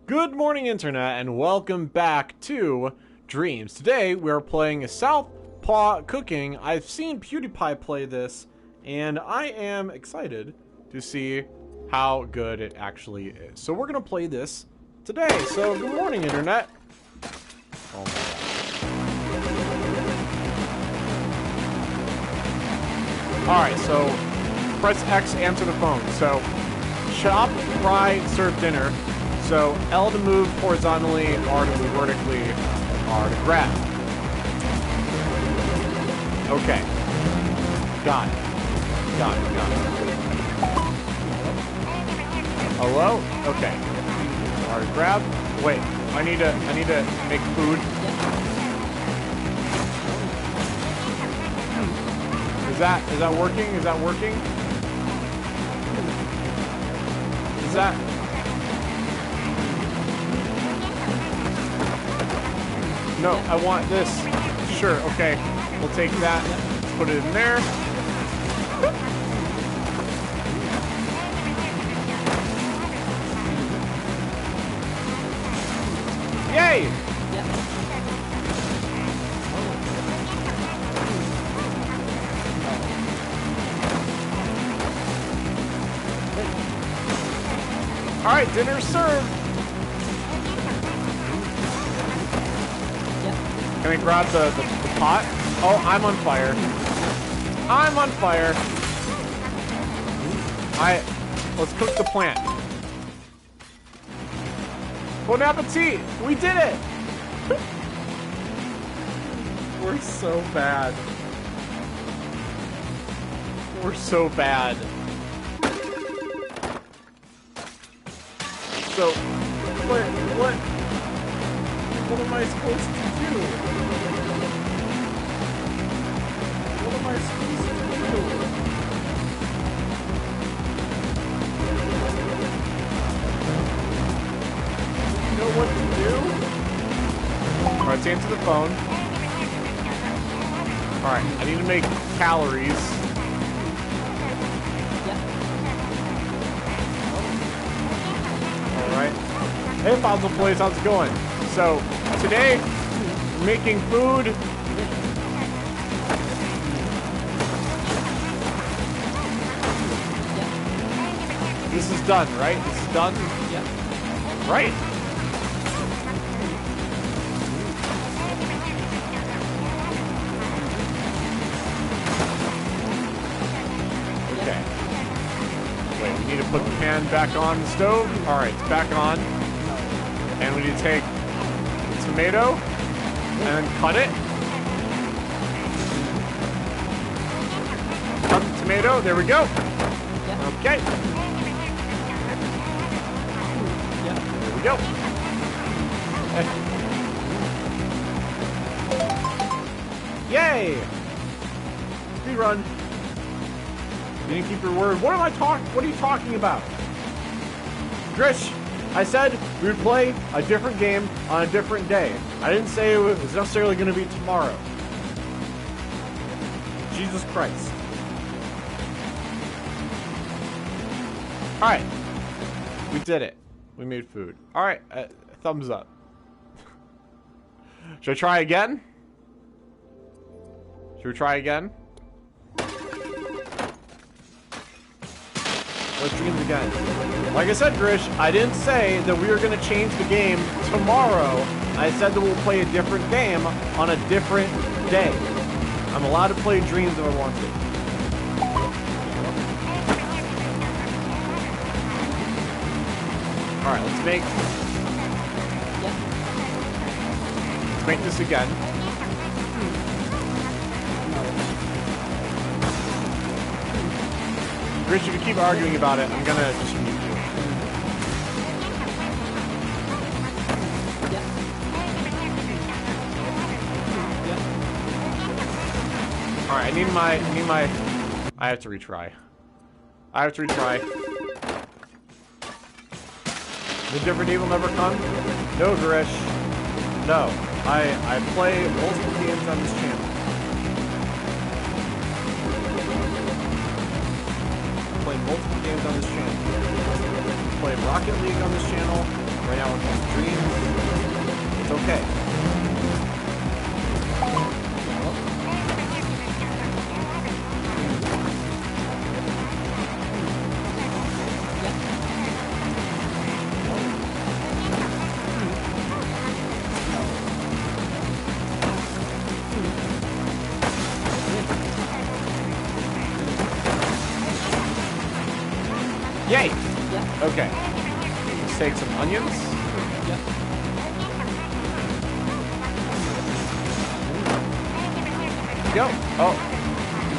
Good morning, Internet, and welcome back to Dreams. Today, we're playing Southpaw Cooking. I've seen PewDiePie play this, and I am excited to see how good it actually is. So we're going to play this today. So, good morning, Internet. Oh my god. Alright, so press X, answer the phone. So, chop, fry, serve dinner. So, L to move horizontally, R to move vertically, R to grab. Okay. Got it. Got it, got it. Hello? Okay. R to grab. Wait, I need to make food. Is that working? Is that working? Is that... No, I want this. Sure, okay. We'll take that. Let's put it in there. Yay! Alright, dinner served. Can I grab the pot? Oh, I'm on fire. I'm on fire. Let's cook the plant. Bon appetit! We did it! We're so bad. We're so bad. So, what am I supposed to do? What am I supposed to do? You know what to do? Alright, let's answer the phone. Alright, I need to make calories. Alright. Hey, Fossil Place, how's it going? So, today, we're making food. This is done, right? This is done? Yeah. Right. Okay. Wait, we need to put the pan back on the stove. Alright, it's back on. And we need to take the tomato and then cut it. Cut the tomato. There we go. Okay. There we go. Yay! Rerun. You didn't keep your word. What are you talking about? Grish, I said we would play a different game on a different day. I didn't say it was necessarily going to be tomorrow. Jesus Christ. Alright. We did it. We made food. Alright, thumbs up. Should I try again? Should we try again? Let's dream again. Like I said, Grish, I didn't say that we were going to change the game tomorrow. I said that we'll play a different game on a different day. I'm allowed to play Dreams if I want to. Alright, let's make this again. Rich, if you keep arguing about it, I'm gonna just mute you. Alright, I need my I have to retry. The different day will never come? No, Grish. No. I play multiple games on this channel. I play multiple games on this channel. I play Rocket League on this channel. Right now we're playing Okay. Yay! Yeah. Okay. Let's take some onions. Yep. Go. Oh.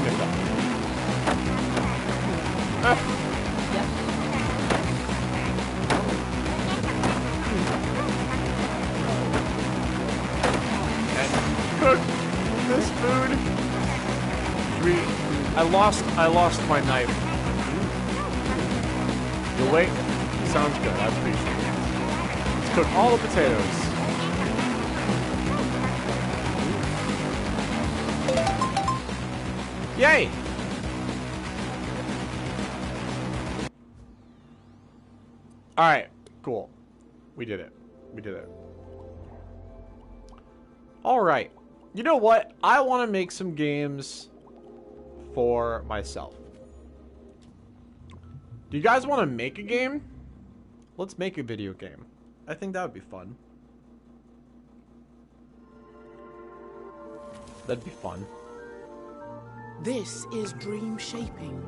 Picked up. Yep. And cook this food. I lost my knife. You'll wait? Sounds good. I appreciate it. Let's cook all the potatoes. Yay! Alright, cool. We did it. We did it. Alright. You know what? I want to make some games for myself. Do you guys want to make a game? Let's make a video game. I think that would be fun. That'd be fun. This is dream shaping.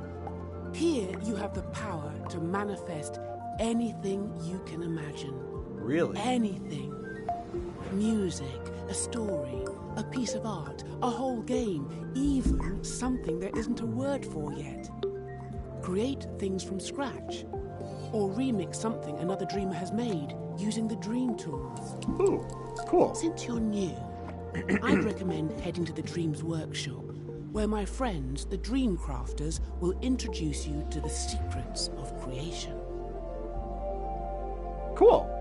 Here you have the power to manifest anything you can imagine. Really? Anything. Music, a story, a piece of art, a whole game, even something there isn't a word for yet. Create things from scratch, or remix something another dreamer has made using the dream tools. Ooh, cool. Since you're new, I'd recommend heading to the Dreams Workshop, where my friends, the Dream Crafters, will introduce you to the secrets of creation. Cool.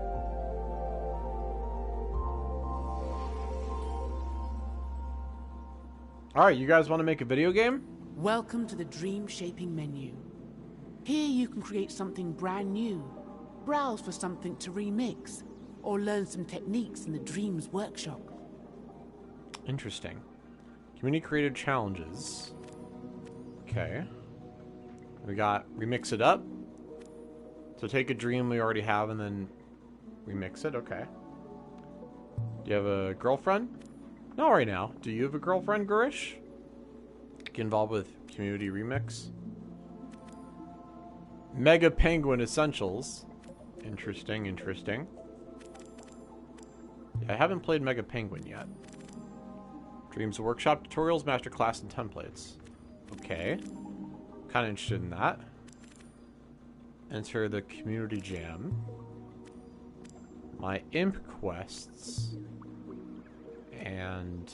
Alright, you guys want to make a video game? Welcome to the Dream Shaping menu. Here you can create something brand new, browse for something to remix, or learn some techniques in the Dreams Workshop. Interesting. Community created challenges. Okay. We got remix it up. So take a dream we already have and then remix it. Okay. Do you have a girlfriend? Not right now. Do you have a girlfriend, Gurish? Get involved with community remix. Mega Penguin Essentials. Interesting, interesting. Yeah, I haven't played Mega Penguin yet. Dreams Workshop tutorials, masterclass, and templates. Okay. Kind of interested in that. Enter the community jam. My imp quests. And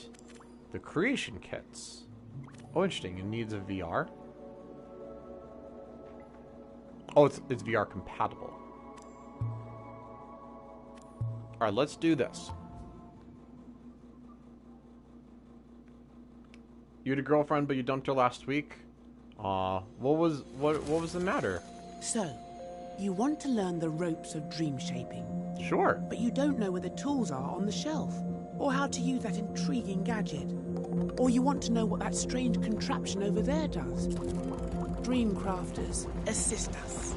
the creation kits. Oh, interesting. It needs a VR. Oh, it's VR compatible. Alright, let's do this. You had a girlfriend, but you dumped her last week? Aw, what was the matter? So, you want to learn the ropes of dream shaping, Sure. but you don't know where the tools are on the shelf, or how to use that intriguing gadget, or you want to know what that strange contraption over there does. Dream Crafters, assist us.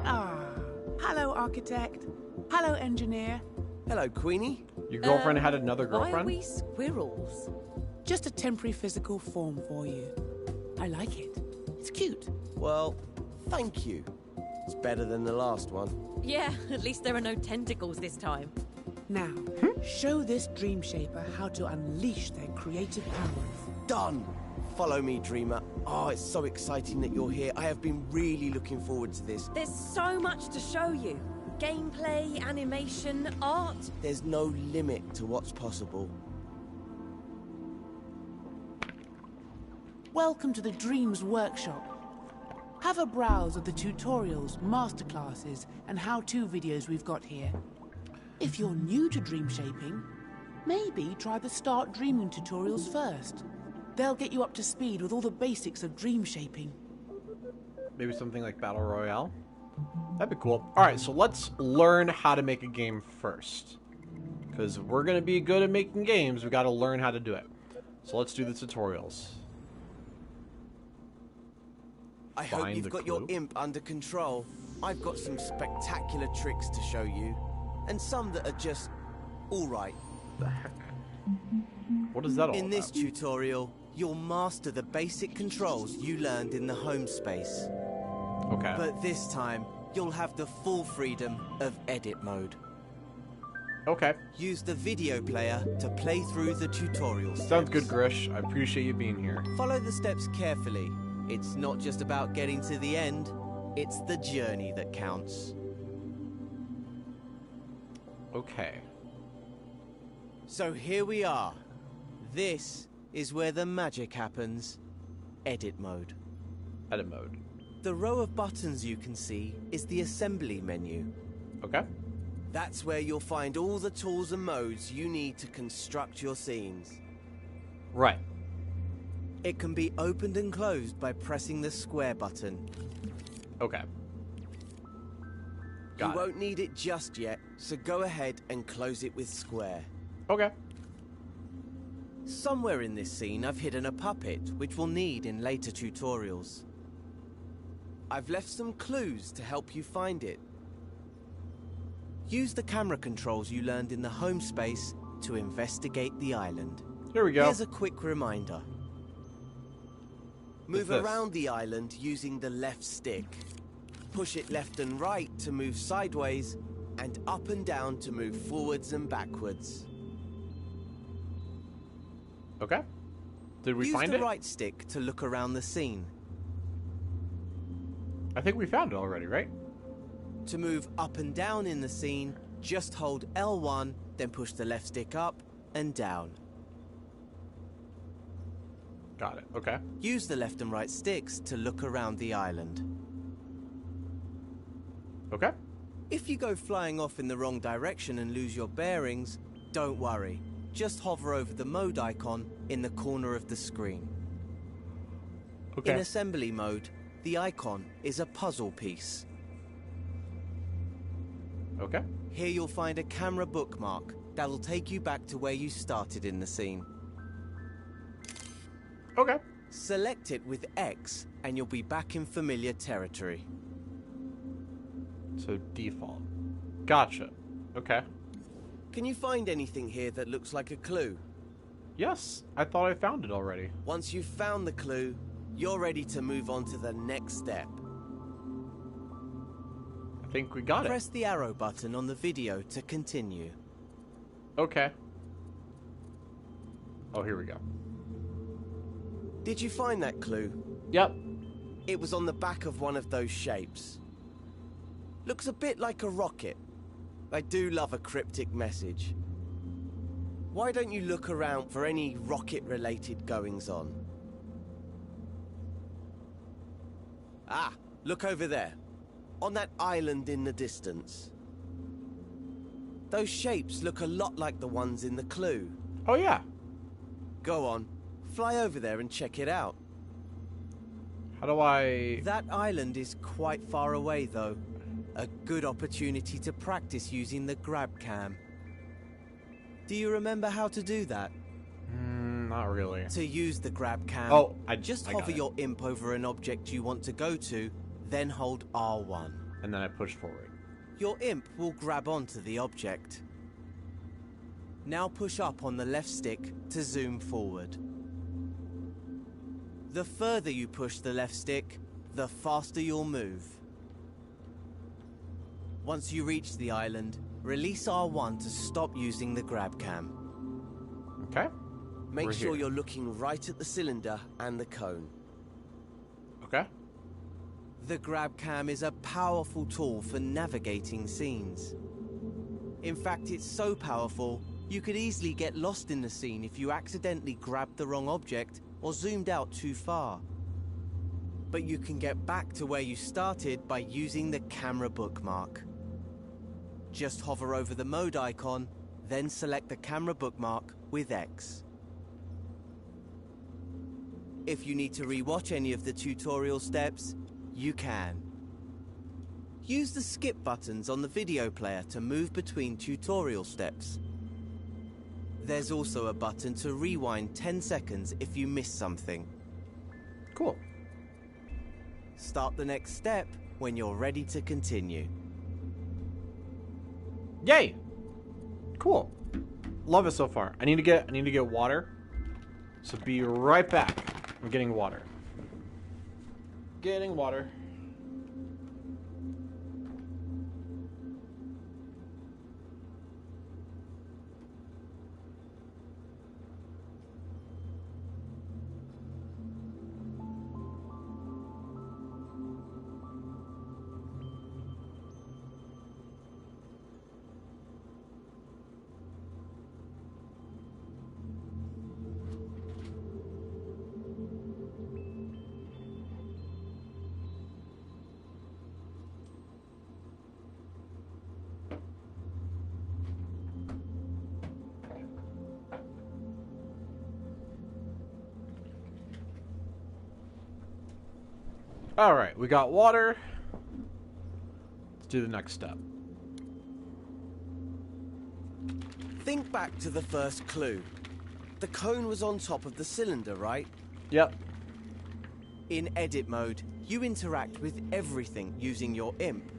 Ah, hello architect, hello engineer. Hello, Queenie. Your girlfriend had another Why are girlfriend? we squirrels? Just a temporary physical form for you. I like it. It's cute. Well, thank you. It's better than the last one. Yeah, at least there are no tentacles this time. Now, show this dream shaper how to unleash their creative powers. Done! Follow me, Dreamer. Oh, it's so exciting that you're here. I have been really looking forward to this. There's so much to show you. Gameplay, animation, art. There's no limit to what's possible. Welcome to the Dreams Workshop. Have a browse of the tutorials, masterclasses, and how-to videos we've got here. If you're new to dream shaping, maybe try the Start Dreaming tutorials first. They'll get you up to speed with all the basics of dream shaping. Maybe something like Battle Royale? That'd be cool. All right, so let's learn how to make a game first. Because if we're going to be good at making games, we got to learn how to do it. So let's do the tutorials. I hope you've got your imp under control. I've got some spectacular tricks to show you. And some that are just alright. The heck? What is that all In this about? tutorial, you'll master the basic controls you learned in the home space. Okay. But this time, you'll have the full freedom of edit mode. Okay. Use the video player to play through the tutorial steps. Sounds good, Grish. I appreciate you being here. Follow the steps carefully. It's not just about getting to the end, it's the journey that counts. Okay. So here we are. This is where the magic happens. Edit mode. Edit mode. The row of buttons you can see is the assembly menu. Okay. That's where you'll find all the tools and modes you need to construct your scenes. Right. It can be opened and closed by pressing the square button. Okay. You won't need it just yet, so go ahead and close it with square. Okay. Somewhere in this scene I've hidden a puppet, which we'll need in later tutorials. I've left some clues to help you find it. Use the camera controls you learned in the home space to investigate the island. Here we go. Here's a quick reminder. Move around the island using the left stick. Push it left and right to move sideways, and up and down to move forwards and backwards. Okay. Did we find it? Use the right stick to look around the scene. I think we found it already, right? To move up and down in the scene, just hold L1, then push the left stick up and down. Got it. Okay. Use the left and right sticks to look around the island. Okay. If you go flying off in the wrong direction and lose your bearings, don't worry. Just hover over the mode icon in the corner of the screen. Okay. In assembly mode, the icon is a puzzle piece. Okay. Here you'll find a camera bookmark that'll take you back to where you started in the scene. Okay. Select it with X and you'll be back in familiar territory. So default. Gotcha. Okay. Can you find anything here that looks like a clue? Yes, I thought I found it already. Once you've found the clue, you're ready to move on to the next step. I think we got Press the arrow button on the video to continue. it. Okay. Oh, here we go. Did you find that clue? Yep. It was on the back of one of those shapes. Looks a bit like a rocket. I do love a cryptic message. Why don't you look around for any rocket-related goings-on? Ah, look over there. On that island in the distance. Those shapes look a lot like the ones in the clue. Oh, yeah. Go on, fly over there and check it out. How do I... That island is quite far away, though. A good opportunity to practice using the grab cam. Do you remember how to do that? Not really. To use the grab cam, just hover your imp over an object you want to go to, then hold R1. And then I push forward. Your imp will grab onto the object. Now push up on the left stick to zoom forward. The further you push the left stick, the faster you'll move. Once you reach the island, release R1 to stop using the grab cam. Okay. Make sure you're looking right at the cylinder and the cone. Okay. The grab cam is a powerful tool for navigating scenes. In fact, it's so powerful, you could easily get lost in the scene if you accidentally grabbed the wrong object or zoomed out too far. But you can get back to where you started by using the camera bookmark. Just hover over the mode icon, then select the camera bookmark with X. If you need to rewatch any of the tutorial steps, you can. Use the skip buttons on the video player to move between tutorial steps. There's also a button to rewind 10 seconds if you miss something. Cool. Start the next step when you're ready to continue. Yay! Cool. Love it so far. I need to get water. So be right back. I'm getting water. Getting water. Alright, we got water. Let's do the next step. Think back to the first clue. The cone was on top of the cylinder, right? Yep. In edit mode, you interact with everything using your imp,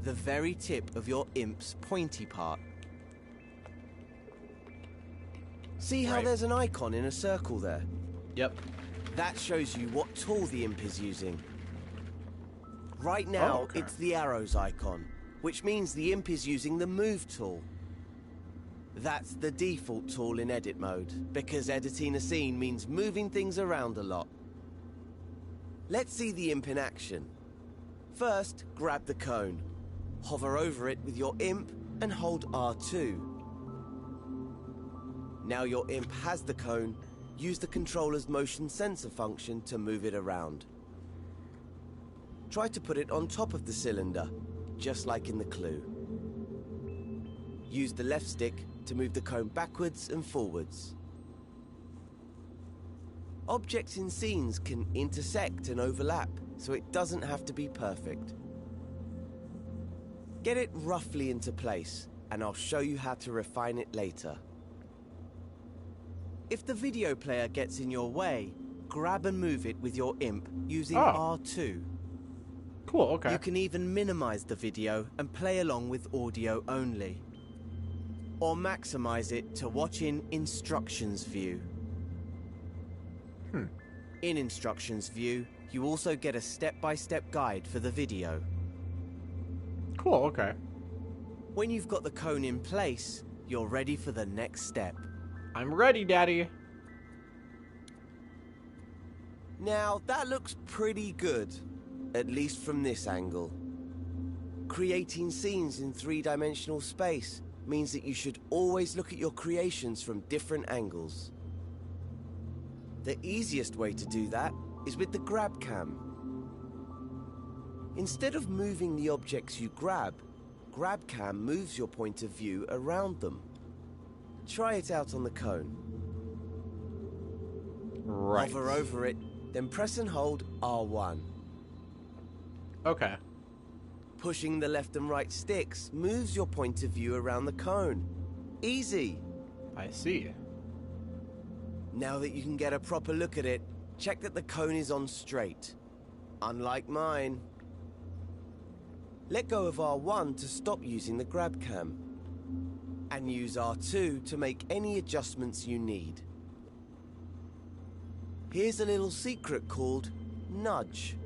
the very tip of your imp's pointy part. See how there's an icon in a circle there? Yep. That shows you what tool the imp is using. Right now, it's the arrows icon, which means the imp is using the move tool. That's the default tool in edit mode, because editing a scene means moving things around a lot. Let's see the imp in action. First, grab the cone. Hover over it with your imp and hold R2. Now your imp has the cone, use the controller's motion sensor function to move it around. Try to put it on top of the cylinder, just like in the clue. Use the left stick to move the cone backwards and forwards. Objects in scenes can intersect and overlap, so it doesn't have to be perfect. Get it roughly into place, and I'll show you how to refine it later. If the video player gets in your way, grab and move it with your imp using R2. Cool, okay. You can even minimize the video and play along with audio only. Or maximize it to watch in Instructions View. In Instructions View, you also get a step-by-step guide for the video. Cool, okay. When you've got the cone in place, you're ready for the next step. I'm ready, Daddy. Now, that looks pretty good. At least from this angle. Creating scenes in three-dimensional space means that you should always look at your creations from different angles. The easiest way to do that is with the grab cam. Instead of moving the objects you grab cam moves your point of view around them. Try it out on the cone. Right. Hover over it, then press and hold R1. Okay. Pushing the left and right sticks moves your point of view around the cone. Easy. I see. Now that you can get a proper look at it, check that the cone is on straight. Unlike mine. Let go of R1 to stop using the grab cam. And use R2 to make any adjustments you need. Here's a little secret called nudge.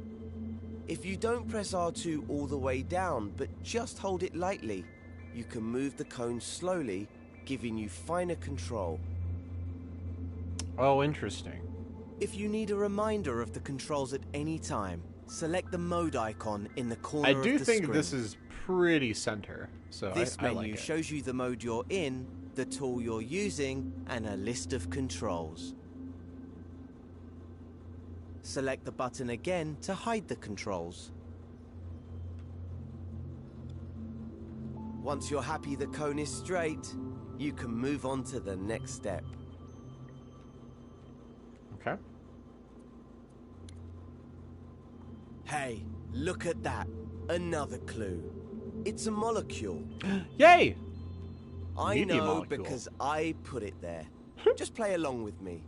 If you don't press R2 all the way down, but just hold it lightly, you can move the cone slowly, giving you finer control. Oh, interesting. If you need a reminder of the controls at any time, select the mode icon in the corner I of the do screen. think this is pretty center, so This I menu like it. shows you the mode you're in, the tool you're using, and a list of controls. Select the button again to hide the controls. Once you're happy the cone is straight, you can move on to the next step. Okay. Hey, Look at that. Another clue. It's a molecule. Yay! I Media know molecule. because I put it there. Just play along with me.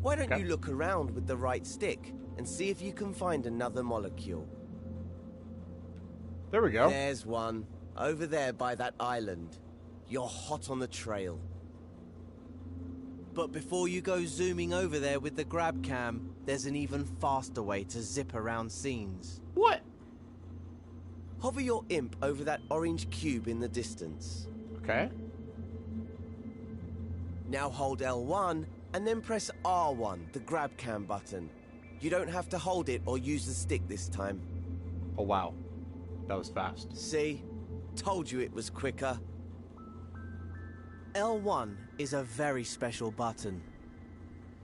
Why don't Okay. you look around with the right stick and see if you can find another molecule? There we go. There's one. Over there by that island. You're hot on the trail. But before you go zooming over there with the grab cam, there's an even faster way to zip around scenes. What? Hover your imp over that orange cube in the distance. Okay. Now hold L1 and then press R1, the grab cam button. You don't have to hold it or use the stick this time. Oh, wow. That was fast. See? Told you it was quicker. L1 is a very special button.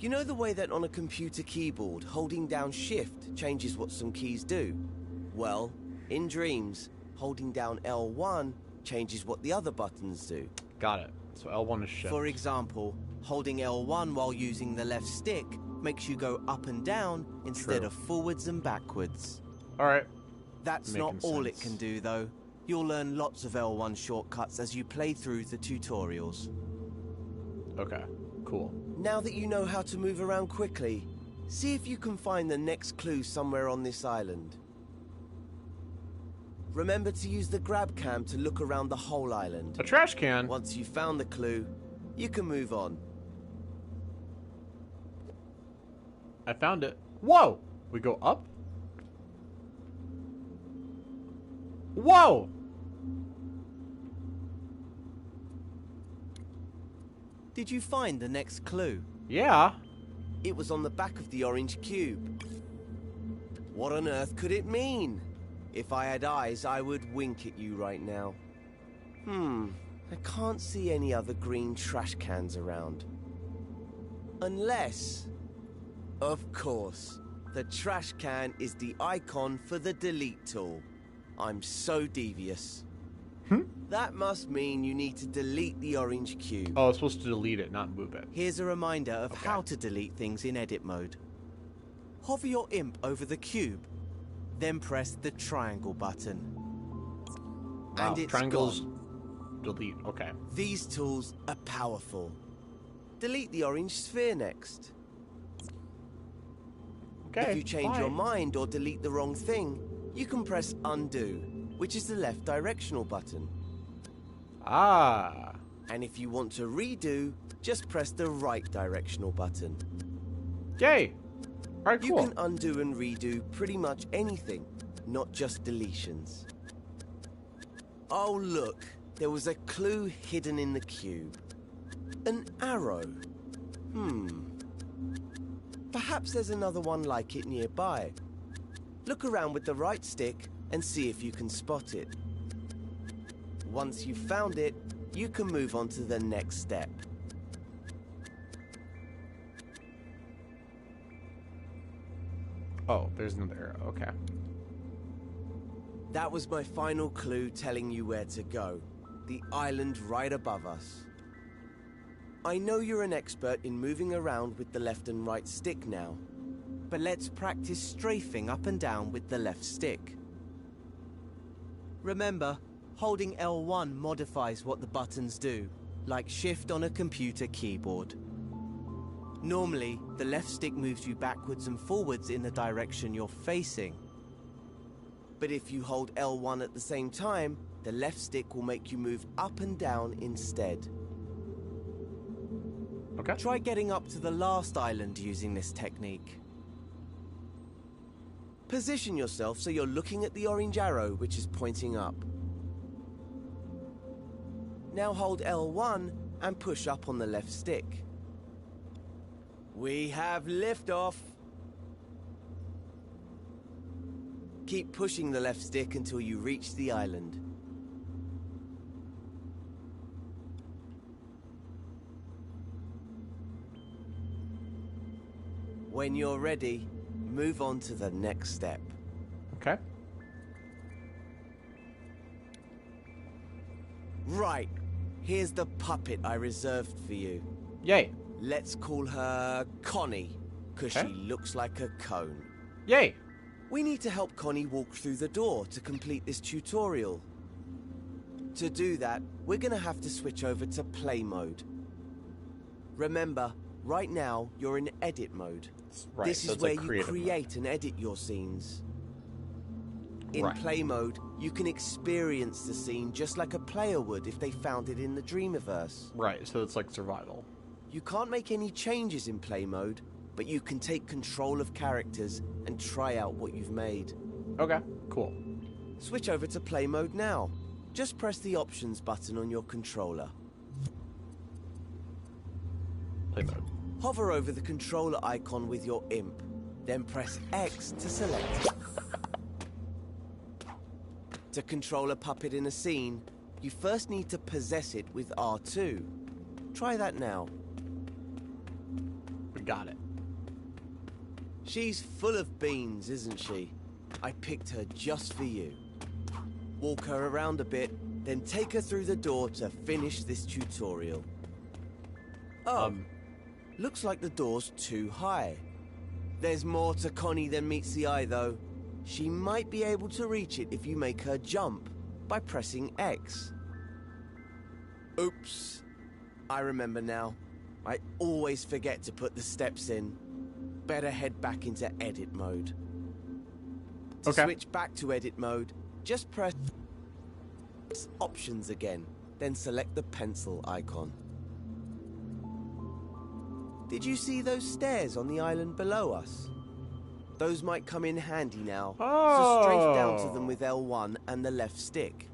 You know the way that on a computer keyboard, holding down Shift changes what some keys do? Well, in Dreams, holding down L1 changes what the other buttons do. Got it. So L1 is shift. For example, holding L1 while using the left stick makes you go up and down instead True. of forwards and backwards. Alright. That's Making not all it sense. can do, though. You'll learn lots of L1 shortcuts as you play through the tutorials. Okay. Cool. Now that you know how to move around quickly, see if you can find the next clue somewhere on this island. Remember to use the grab cam to look around the whole island. A trash can. Once you've found the clue, you can move on. I found it. Whoa! We go up? Whoa! Did you find the next clue? Yeah. It was on the back of the orange cube. What on earth could it mean? If I had eyes, I would wink at you right now. I can't see any other green trash cans around. Unless... Of course, the trash can is the icon for the delete tool. I'm so devious. That must mean you need to delete the orange cube. Oh, I was supposed to delete it, not move it. Here's a reminder of how to delete things in edit mode. Hover your imp over the cube, then press the triangle button. Wow, And it's triangles gone. delete. Okay. These tools are powerful. Delete the orange sphere next. Okay. If you change your fine. mind or delete the wrong thing, you can press undo, which is the left directional button. Ah. And if you want to redo, just press the right directional button. Yay. Alright, cool. You can undo and redo pretty much anything, not just deletions. Oh look, there was a clue hidden in the cube. An arrow. Perhaps there's another one like it nearby. Look around with the right stick and see if you can spot it. Once you've found it, you can move on to the next step. Oh, there's another arrow. Okay. That was my final clue telling you where to go. The island right above us. I know you're an expert in moving around with the left and right stick now, but let's practice strafing up and down with the left stick. Remember, holding L1 modifies what the buttons do, like shift on a computer keyboard. Normally, the left stick moves you backwards and forwards in the direction you're facing. But if you hold L1 at the same time, the left stick will make you move up and down instead. Okay. Try getting up to the last island using this technique. Position yourself so you're looking at the orange arrow which is pointing up. Now hold L1 and push up on the left stick. We have liftoff. Keep pushing the left stick until you reach the island. When you're ready, move on to the next step. Okay. Right, here's the puppet I reserved for you. Yay. Let's call her Connie, because Okay. she looks like a cone. Yay. We need to help Connie walk through the door to complete this tutorial. To do that, we're going to have to switch over to play mode. Remember, right now you're in edit mode. Right, this so is it's where like you creative create and edit your scenes. In Right. play mode, you can experience the scene just like a player would if they found it in the Dreamiverse. Right, so it's like survival. You can't make any changes in play mode, but you can take control of characters and try out what you've made. Okay, cool. Switch over to play mode now. Just press the options button on your controller. Play mode. Hover over the controller icon with your imp, then press X to select it. To control a puppet in a scene, you first need to possess it with R2. Try that now. We got it. She's full of beans, isn't she? I picked her just for you. Walk her around a bit, then take her through the door to finish this tutorial. Oh, looks like the door's too high. There's more to Connie than meets the eye, though. She might be able to reach it if you make her jump by pressing X. Oops. I remember now. I always forget to put the steps in. Better head back into edit mode. To switch back to edit mode, just press options again, then select the pencil icon. Did you see those stairs on the island below us? Those might come in handy now, so strafe down to them with L1 and the left stick.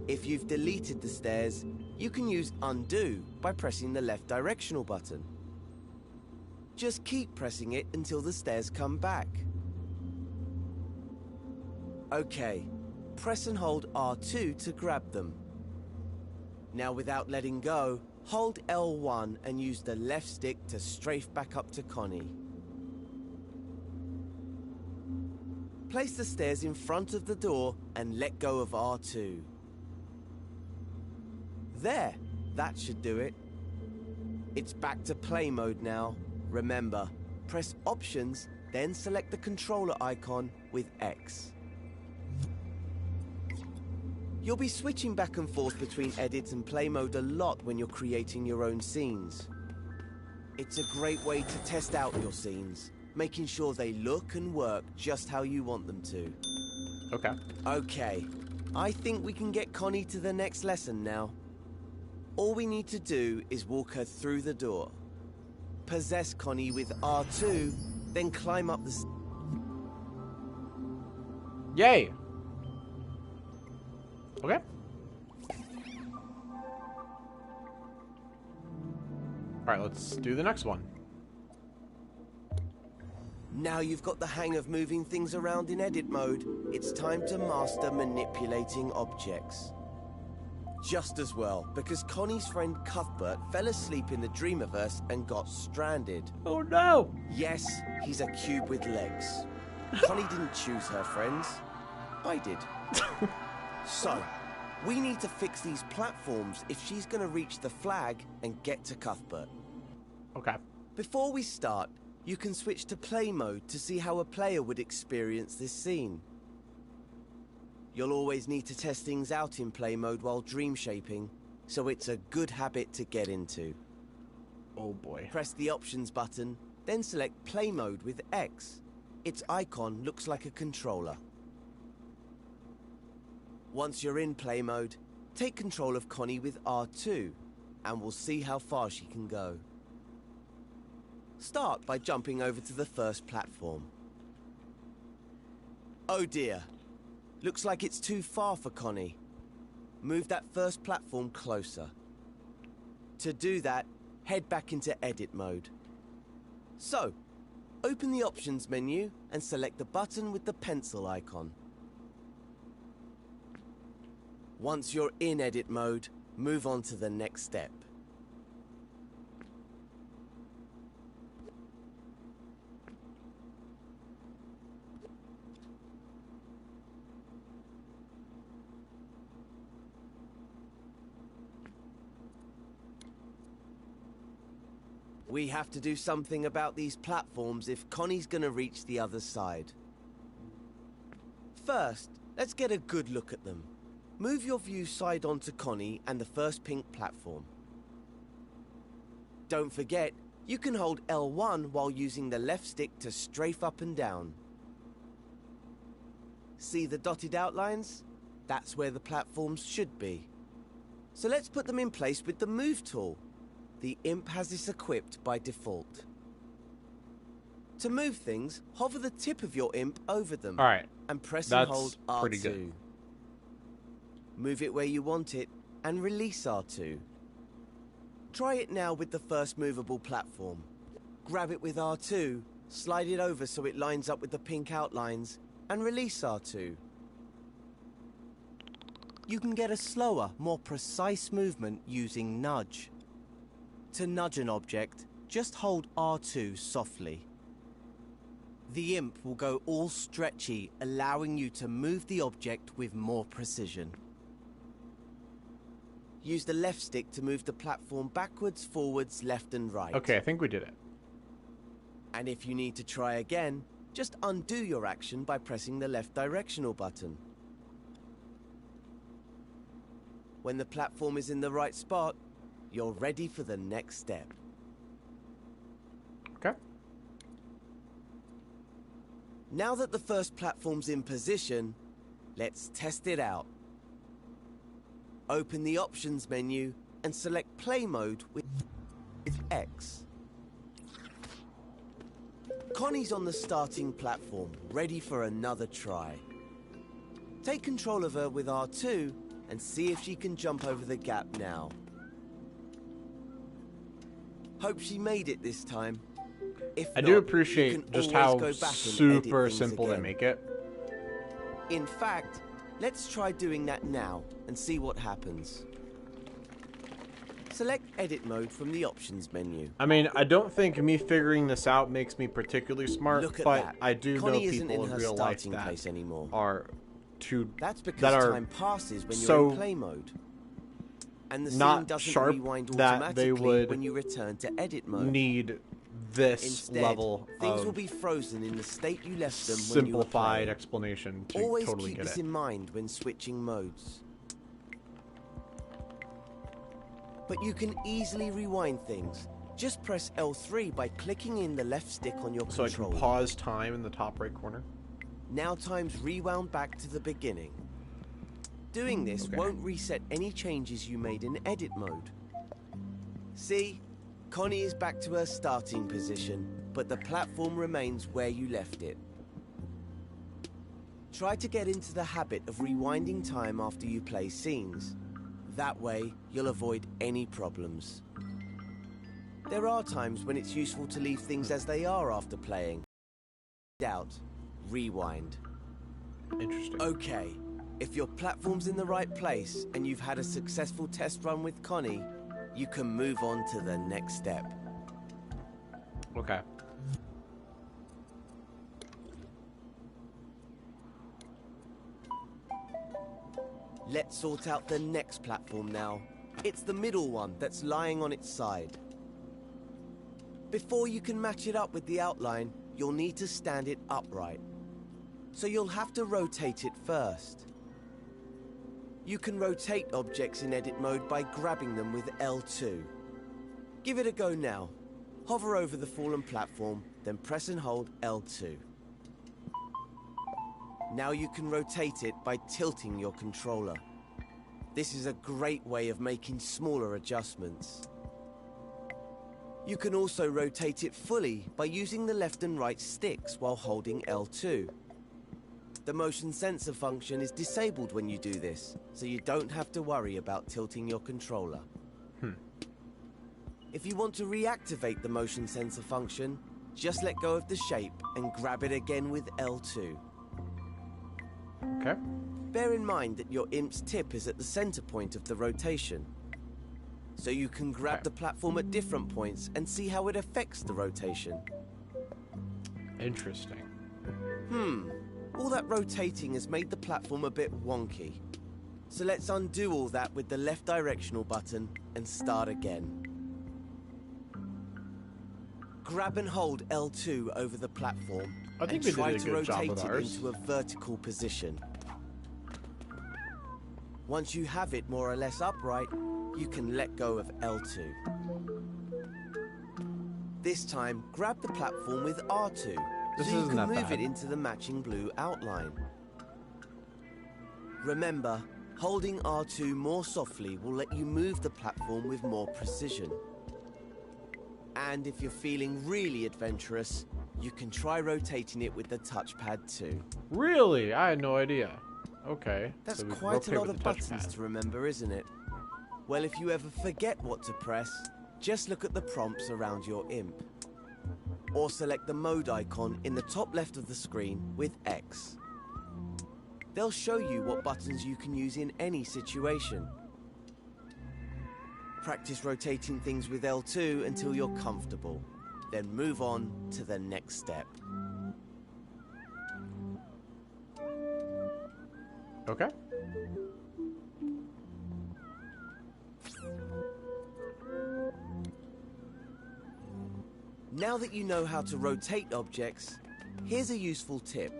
If you've deleted the stairs, you can use undo by pressing the left directional button. Just keep pressing it until the stairs come back. Okay, press and hold R2 to grab them. Now without letting go, hold L1 and use the left stick to strafe back up to Connie. Place the stairs in front of the door and let go of R2. There, that should do it. It's back to play mode now. Remember, press options, then select the controller icon with X. You'll be switching back and forth between edit and play mode a lot when you're creating your own scenes. It's a great way to test out your scenes, making sure they look and work just how you want them to. Okay. Okay, I think we can get Connie to the next lesson now. All we need to do is walk her through the door. Possess Connie with R2, then climb up the Yay! Okay. Alright, let's do the next one. Now you've got the hang of moving things around in edit mode, it's time to master manipulating objects. Just as well, because Connie's friend Cuthbert fell asleep in the Dreamiverse and got stranded. Oh no! Yes, he's a cube with legs. Connie didn't choose her friends. I did. So, we need to fix these platforms if she's going to reach the flag and get to Cuthbert. Okay. Before we start, you can switch to play mode to see how a player would experience this scene. You'll always need to test things out in play mode while dream shaping, so it's a good habit to get into. Oh boy. Press the options button, then select play mode with X. Its icon looks like a controller. Once you're in play mode, take control of Connie with R2, and we'll see how far she can go. Start by jumping over to the first platform. Oh dear. Looks like it's too far for Connie. Move that first platform closer. To do that, head back into edit mode. So, open the options menu and select the button with the pencil icon. Once you're in edit mode, move on to the next step. We have to do something about these platforms if Connie's gonna reach the other side. First, let's get a good look at them. Move your view side onto Connie and the first pink platform. Don't forget, you can hold L1 while using the left stick to strafe up and down. See the dotted outlines? That's where the platforms should be. So let's put them in place with the Move tool. The imp has this equipped by default. To move things, hover the tip of your imp over them. All right. And press That's and hold R2. pretty good. Move it where you want it and release R2. Try it now with the first movable platform. Grab it with R2, slide it over so it lines up with the pink outlines, and release R2. You can get a slower, more precise movement using nudge. To nudge an object, just hold R2 softly. The imp will go all stretchy, allowing you to move the object with more precision. Use the left stick to move the platform backwards, forwards, left and right. Okay, I think we did it. And if you need to try again, just undo your action by pressing the left directional button. When the platform is in the right spot, you're ready for the next step. Okay. Now that the first platform's in position, let's test it out. Open the options menu and select play mode with X. Connie's on the starting platform, ready for another try. Take control of her with R2 and see if she can jump over the gap now. Hope she made it this time. If I not, do appreciate you can just always how go back and super edit things simple they again. make it. In fact, let's try doing that now and see what happens. Select Edit Mode from the Options menu. I mean, I don't think me figuring this out makes me particularly smart, Look at but that. I do Connie know isn't people in in her real life starting that place anymore. are too That's because that are time passes when you're so in play mode. And the scene not doesn't sharp rewind that automatically they would when you return to Edit Mode. need this Instead, level things of will be frozen in the state you left them when you were simplified playing. explanation to Always totally keep get this it. in mind when switching modes. But you can easily rewind things. Just press L3 by clicking in the left stick on your So I controller. can pause time in the top right corner. Now time's rewound back to the beginning. Doing this Okay. won't reset any changes you made in edit mode. See? Connie is back to her starting position, but the platform remains where you left it. Try to get into the habit of rewinding time after you play scenes. That way, you'll avoid any problems. There are times when it's useful to leave things as they are after playing. Doubt, rewind. Interesting. Okay, if your platform's in the right place and you've had a successful test run with Connie, you can move on to the next step. Okay. Let's sort out the next platform now. It's the middle one that's lying on its side. Before you can match it up with the outline, you'll need to stand it upright. So you'll have to rotate it first. You can rotate objects in edit mode by grabbing them with L2. Give it a go now. Hover over the fallen platform, then press and hold L2. Now you can rotate it by tilting your controller. This is a great way of making smaller adjustments. You can also rotate it fully by using the left and right sticks while holding L2. The motion sensor function is disabled when you do this, so you don't have to worry about tilting your controller. If you want to reactivate the motion sensor function, just let go of the shape and grab it again with L2. Okay. Bear in mind that your imp's tip is at the center point of the rotation. So you can grab the platform at different points and see how it affects the rotation. Interesting. All that rotating has made the platform a bit wonky. So let's undo all that with the left directional button and start again. Grab and hold L2 over the platform I think and we try did a to good job rotate with it ours. into a vertical position. Once you have it more or less upright, you can let go of L2. This time, grab the platform with R2 This so you isn't can that move bad. it into the matching blue outline. Remember, holding R2 more softly will let you move the platform with more precision. And if you're feeling really adventurous, you can try rotating it with the touchpad too. Really? I had no idea. Okay. That's so we can quite rotate a lot with of the buttons touchpad. to remember, isn't it? Well, if you ever forget what to press, just look at the prompts around your imp. Or select the mode icon in the top left of the screen with X. They'll show you what buttons you can use in any situation. Practice rotating things with L2 until you're comfortable. Then move on to the next step. Okay. Now that you know how to rotate objects, here's a useful tip.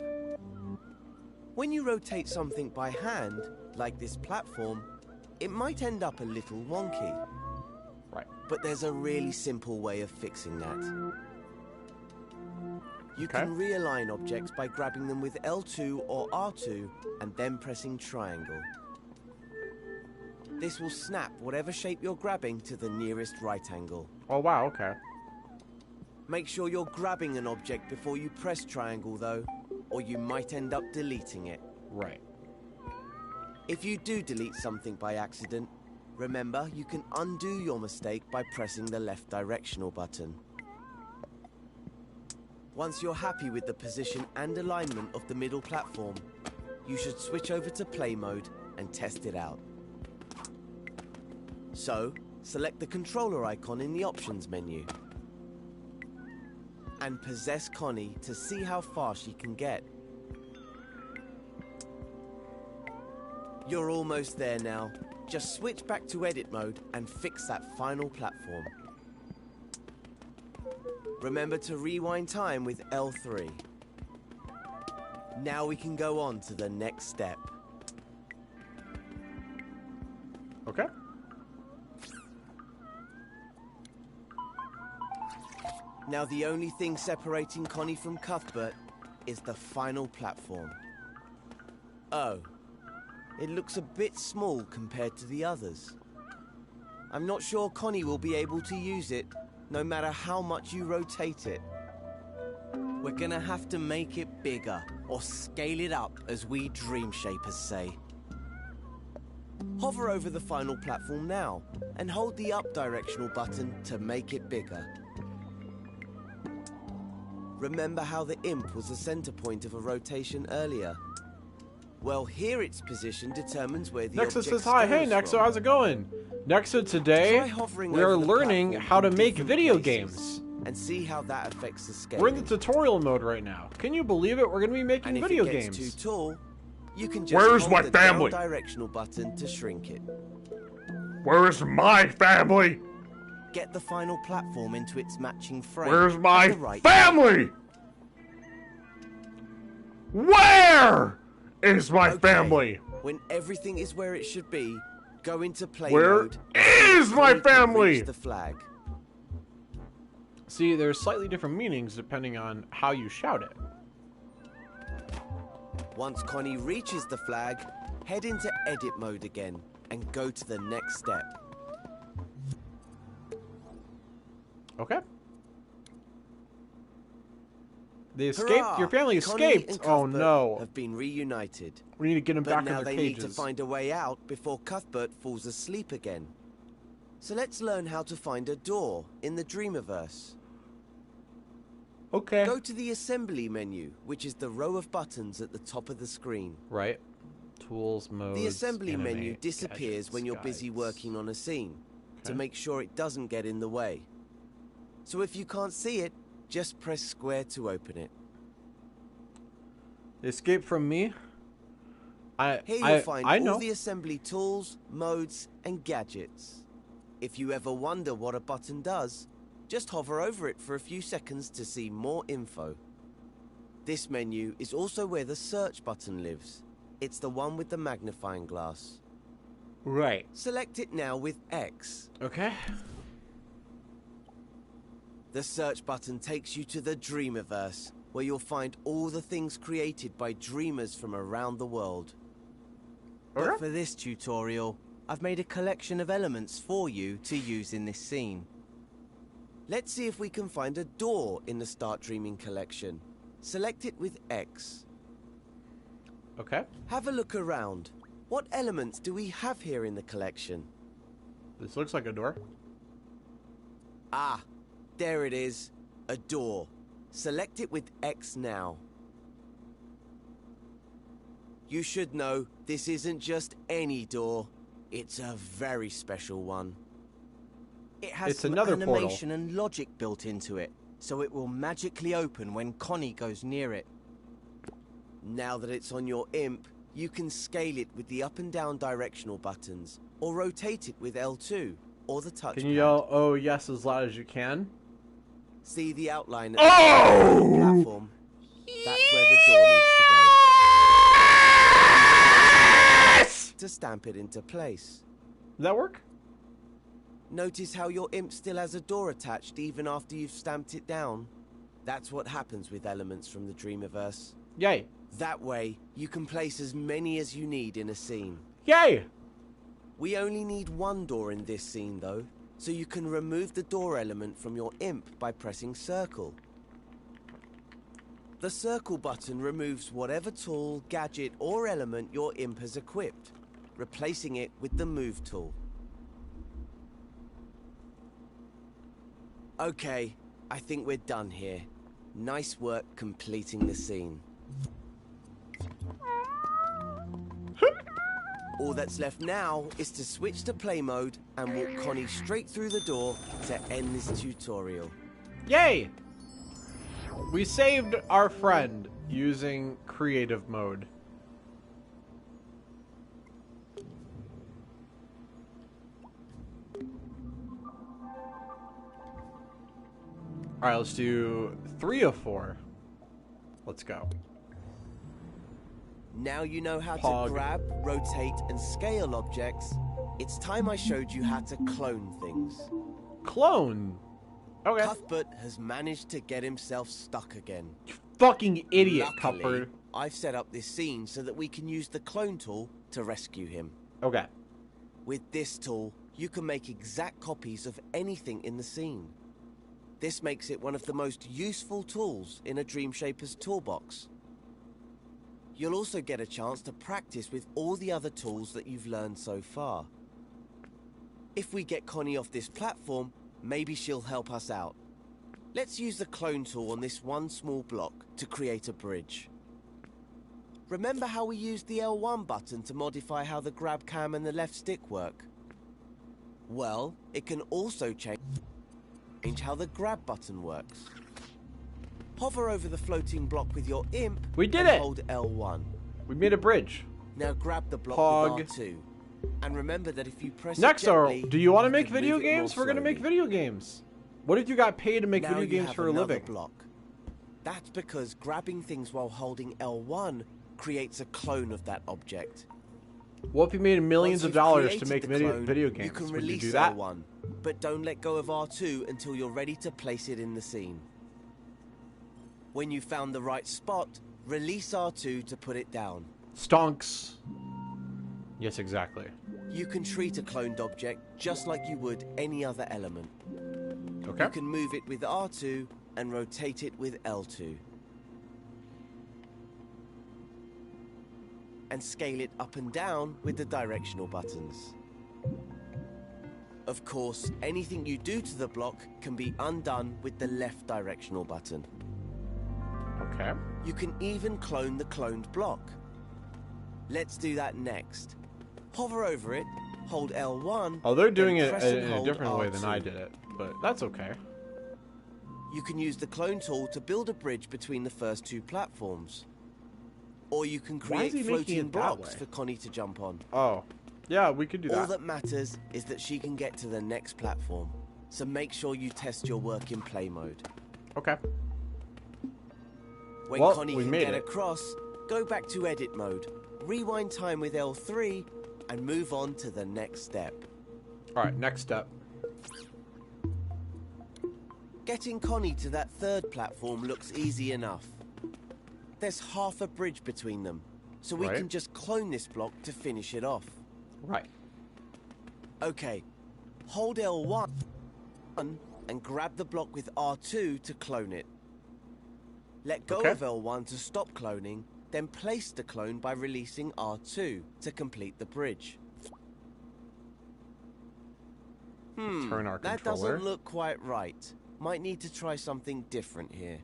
When you rotate something by hand, like this platform, it might end up a little wonky. Right. But there's a really simple way of fixing that. You Okay. can realign objects by grabbing them with L2 or R2 and then pressing triangle. This will snap whatever shape you're grabbing to the nearest right angle. Oh, wow, okay. Make sure you're grabbing an object before you press triangle though, or you might end up deleting it. Right. If you do delete something by accident, remember you can undo your mistake by pressing the left directional button. Once you're happy with the position and alignment of the middle platform, you should switch over to play mode and test it out. So, select the controller icon in the options menu. And possess Connie to see how far she can get. You're almost there now. Just switch back to edit mode and fix that final platform. Remember to rewind time with L3. Now we can go on to the next step. Okay. Now the only thing separating Connie from Cuthbert is the final platform. Oh, it looks a bit small compared to the others. I'm not sure Connie will be able to use it, no matter how much you rotate it. We're gonna have to make it bigger, or scale it up, as we Dream Shapers say. Hover over the final platform now, and hold the up directional button to make it bigger. Remember how the imp was the center point of a rotation earlier? Well, here its position determines where the Nexa object says hi. Hey, scales Nexa, from. how's it going? Nexa, today Try hovering we are over the learning platform how to in make different video places games. and see how that affects the scale. We're in the tutorial mode right now. Can you believe it? We're going to be making And if video it gets games. too tall, you can just Where's hold my the family? down directional button to shrink it. Where's my family? Get the final platform into its matching frame. Where's at my the right family? Where is my Okay, family? When everything is where it should be, go into play Where mode. is my Connie can family? reach the flag. See, there's slightly different meanings depending on how you shout it. Once Connie reaches the flag, head into edit mode again and go to the next step. Okay. They escaped. Hurrah! Your family Connie escaped. and Oh Cuthbert no. have been reunited. We need to get them But back in now their they cages. need to find a way out before Cuthbert falls asleep again. So let's learn how to find a door in the Dreamiverse. Okay. Go to the assembly menu, which is the row of buttons at the top of the screen. Right. Tools, modes, The assembly menu animate, disappears gadgets, when you're busy guides. working on a scene, to Okay. make sure it doesn't get in the way. So if you can't see it, just press square to open it. They escaped from me. Here you'll I find know. all the assembly tools, modes, and gadgets. If you ever wonder what a button does, Just hover over it for a few seconds to see more info. This menu is also where the search button lives. It's the one with the magnifying glass. Right. Select it now with X. Okay. The search button takes you to the Dreamiverse, where you'll find all the things created by dreamers from around the world. Okay. But for this tutorial, I've made a collection of elements for you to use in this scene. Let's see if we can find a door in the Start Dreaming collection. Select it with X. Okay. Have a look around. What elements do we have here in the collection? This looks like a door. Ah, there it is. A door. Select it with X now. You should know this isn't just any door. It's a very special one. It has It's some another animation and logic built into it, so it will magically open when Connie goes near it. Now that it's on your imp, you can scale it with the up and down directional buttons, or rotate it with L2, or the touchpad. Can you yell, "Oh yes," as loud as you can? See the outline at the platform? That's where the door needs to go. To stamp it into place. Does that work? Notice how your imp still has a door attached even after you've stamped it down? That's what happens with elements from the Dreamiverse. Yay. That way, you can place as many as you need in a scene. Yay! We only need one door in this scene though, so you can remove the door element from your imp by pressing circle. The circle button removes whatever tool, gadget or element your imp has equipped, replacing it with the move tool. Okay, I think we're done here. Nice work completing the scene. All that's left now is to switch to play mode and walk Connie straight through the door to end this tutorial. Yay! We saved our friend using creative mode. Alright, let's do 3 of 4. Let's go. Now you know how Pog. to grab, rotate, and scale objects. It's time I showed you how to clone things. Clone. Okay. Cuthbert has managed to get himself stuck again. Fucking idiot, Luckily, Cuthbert. I've set up this scene so that we can use the clone tool to rescue him. Okay. With this tool, you can make exact copies of anything in the scene. This makes it one of the most useful tools in a Dream Shaper's toolbox. You'll also get a chance to practice with all the other tools that you've learned so far. If we get Connie off this platform, maybe she'll help us out. Let's use the clone tool on this one small block to create a bridge. Remember how we used the L1 button to modify how the grab cam and the left stick work? Well, it can also change how the grab button works. Hover over the floating block with your imp. We did and it! Hold L1. We made a bridge. Now grab the block Pog. with R2. And remember that if you press Next it gently, do you want to you make can video move it more games? We're going to make slowly. video games. What if you got paid to make Now video you games have for a another living? block. That's because grabbing things while holding L1 creates a clone of that object. What if you made millions Once of you've dollars to created make the video clone, games? You can Would you release do that? L1, but don't let go of R2 until you're ready to place it in the scene. When you've found the right spot, release R2 to put it down. Stonks. Yes, exactly. You can treat a cloned object just like you would any other element. Okay. You can move it with R2 and rotate it with L2. And scale it up and down with the directional buttons. Of course, anything you do to the block can be undone with the left directional button. Okay. You can even clone the cloned block. Let's do that next. Hover over it, hold L1. Oh, they're doing then it press and in a hold different way than R2. I did it, but that's okay. You can use the clone tool to build a bridge between the first two platforms. Or you can Why is create he making floating it that blocks way? for Connie to jump on. Oh. Yeah, we could do All that. that matters is that she can get to the next platform. so make sure you test your work in play mode. Okay. When Well, Connie we can made get it. across, go back to edit mode, rewind time with L3, and move on to the next step. Alright, next step. Getting Connie to that third platform looks easy enough. There's half a bridge between them, so we Right. can just clone this block to finish it off. Right. Okay, hold L1 and grab the block with R2 to clone it. Let go Okay. of L1 to stop cloning, then place the clone by releasing R2 to complete the bridge. Turn our That controller. doesn't look quite right. Might need to try something different here.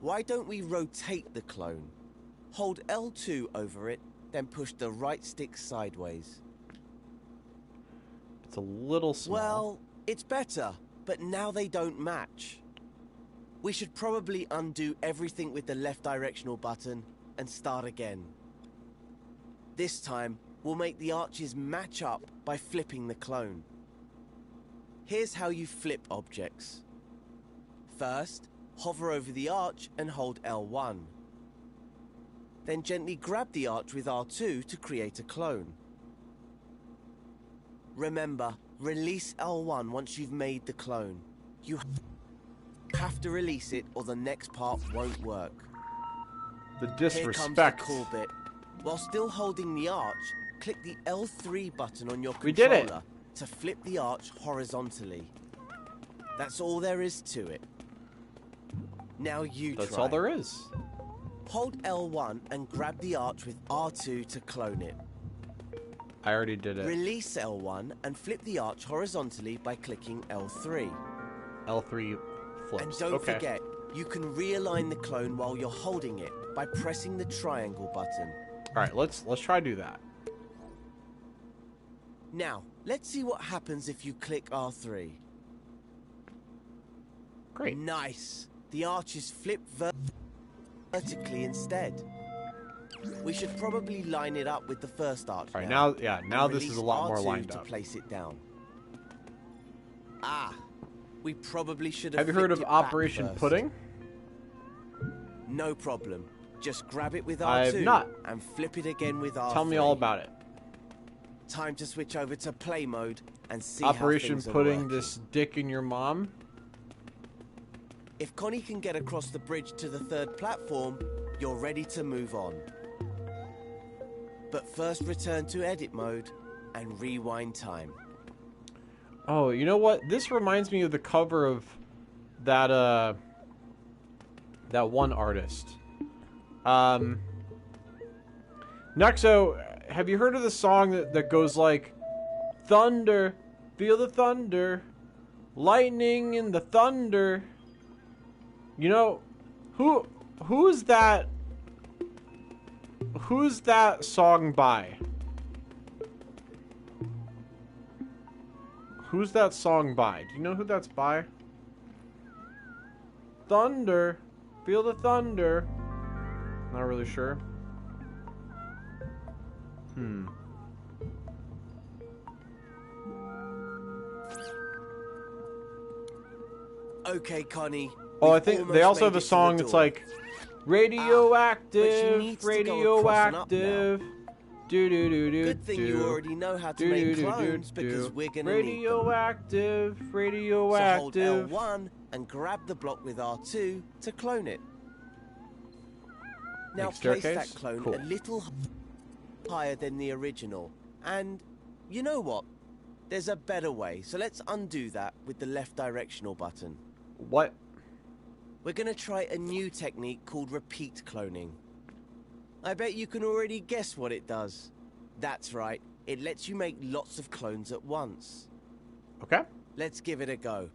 Why don't we rotate the clone? Hold L2 over it, then push the right stick sideways. It's a little small. Well, it's better, but now they don't match. We should probably undo everything with the left directional button and start again. This time, we'll make the arches match up by flipping the clone. Here's how you flip objects. First, hover over the arch and hold L1. Then gently grab the arch with R2 to create a clone. Remember, release L1 once you've made the clone. You have to release it or the next part won't work. The Here comes the disrespect. cool bit. While still holding the arch, click the L3 button on your We controller did it. to flip the arch horizontally. That's all there is to it. Now you That's try. all there is. Hold L1 and grab the arch with R2 to clone it. I already did it. Release L1 and flip the arch horizontally by clicking L3. L3 flips. And don't okay. forget, you can realign the clone while you're holding it by pressing the triangle button. Alright, let's try to do that. Now, let's see what happens if you click R3. Great. Nice! The arches flip vertically instead. We should probably line it up with the first arch. Alright, now now and this is release a lot more R2 lined to up. place it down. Ah, we probably should Have you heard of flipped it back Operation first. Pudding? No problem. Just grab it with R2 I've not. and flip it again with R3. Tell me all about it. Time to switch over to play mode and see Operation how things are Putting working. this dick in your mom? If Connie can get across the bridge to the third platform, you're ready to move on. But first return to edit mode and rewind time. Oh, you know what? This reminds me of the cover of that that one artist. Nexo, have you heard of the song that goes like, thunder, feel the thunder, lightning in the thunder? You know, who's that song by? Who's that song by? Do you know who that's by? Thunder, feel the thunder. Not really sure. Okay, Connie. Oh, I we've think almost they also made have a it to the song that's door. like But she radioactive, needs to go across and up now. radioactive. Do do do do. Good thing you already know how to make clones because we're gonna need them. radioactive, So hold radioactive. L1 and grab the block with R2 to clone it. Now Make place staircase? that clone Cool. a little higher than the original. And you know what? There's a better way, so let's undo that with the left directional button. What? We're gonna try a new technique called repeat cloning. I bet you can already guess what it does. That's right, it lets you make lots of clones at once. Okay. Let's give it a go.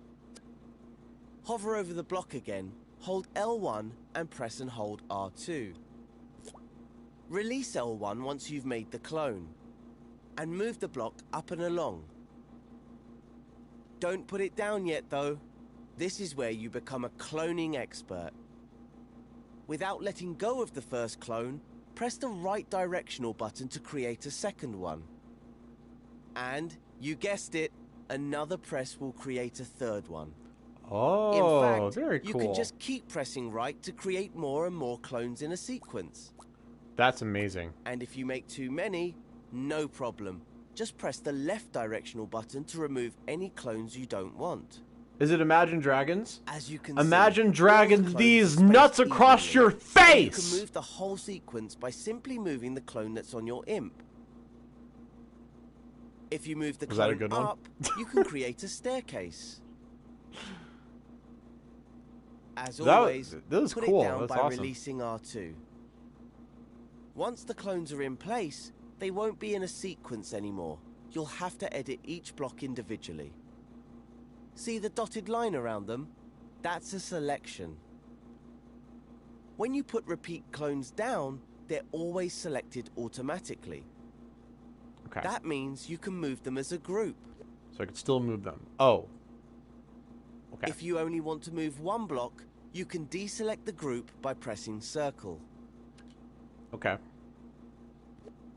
Hover over the block again, hold L1 and press and hold R2. Release L1 once you've made the clone. And move the block up and along. Don't put it down yet though. This is where you become a cloning expert. Without letting go of the first clone, press the right directional button to create a second one. And, you guessed it, another press will create a third one. Oh, In fact, very you cool. can just keep pressing right to create more and more clones in a sequence. That's amazing. And if you make too many, no problem. Just press the left directional button to remove any clones you don't want. Is it Imagine Dragons? As you can Imagine see, all the Dragons clones these are spaced nuts across evenly. your And face! you can move the whole sequence by simply moving the clone that's on your imp. If you move the Was that a clone good one? up, you can create a staircase. As always, that was put cool. it down That's by awesome. releasing R2. Once the clones are in place, they won't be in a sequence anymore. You'll have to edit each block individually. See the dotted line around them? That's a selection. When you put repeat clones down, they're always selected automatically. Okay. That means you can move them as a group. So I can still move them. Oh. Okay. If you only want to move one block, you can deselect the group by pressing circle. Okay.